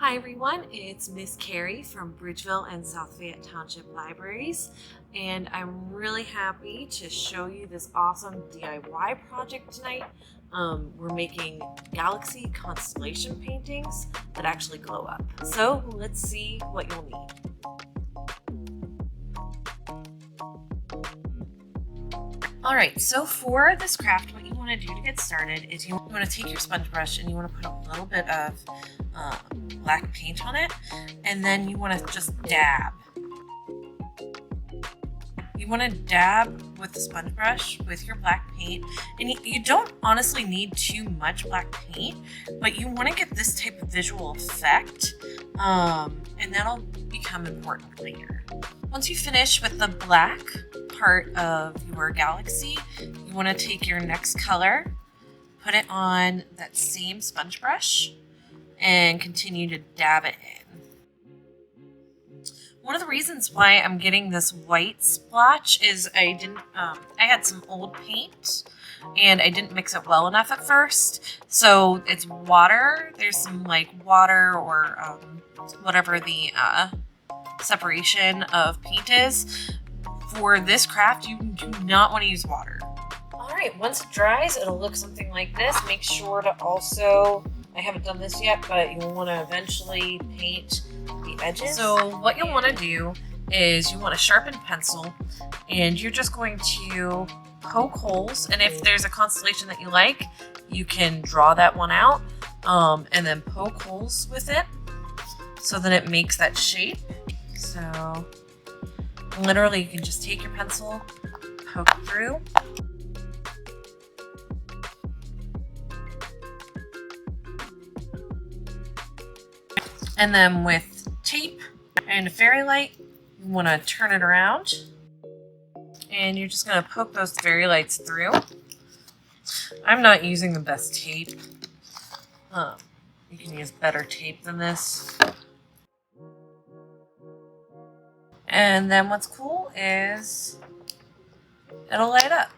Hi everyone, it's Miss Carrie from Bridgeville and South Fayette Township Libraries, and I'm really happy to show you this awesome DIY project tonight. We're making galaxy constellation paintings that actually glow up. So let's see what you'll need. Alright, so for this craft, what you want to do to get started is you want to take your sponge brush and you want to put a little bit of black paint on it, and then you want to just dab. You want to dab with the sponge brush with your black paint, and you don't honestly need too much black paint, but you want to get this type of visual effect, and that'll become important later. Once you finish with the black part of your galaxy, you want to take your next color, put it on that same sponge brush, and continue to dab it in. One of the reasons why I'm getting this white splotch is I had some old paint and I didn't mix it well enough at first. So it's water. There's some like water or whatever the separation of paint is. For this craft, you do not want to use water. All right, once it dries, it'll look something like this. Make sure to also, I haven't done this yet, but you'll want to eventually paint the edges. So what you'll want to do is you want a sharpened pencil, and you're just going to poke holes. And if there's a constellation that you like, you can draw that one out and then poke holes with it so that it makes that shape. So literally, you can just take your pencil, poke through. And then with tape and a fairy light, you want to turn it around. And you're just going to poke those fairy lights through. I'm not using the best tape. You can use better tape than this. And then what's cool is it'll light up.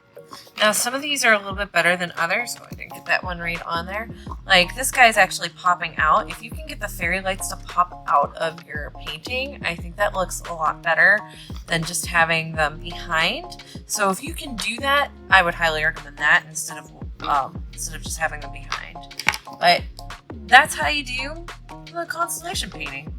Now some of these are a little bit better than others, so I didn't get that one right on there. Like this guy's actually popping out. If you can get the fairy lights to pop out of your painting, I think that looks a lot better than just having them behind. So if you can do that, I would highly recommend that instead of just having them behind. But that's how you do the constellation painting.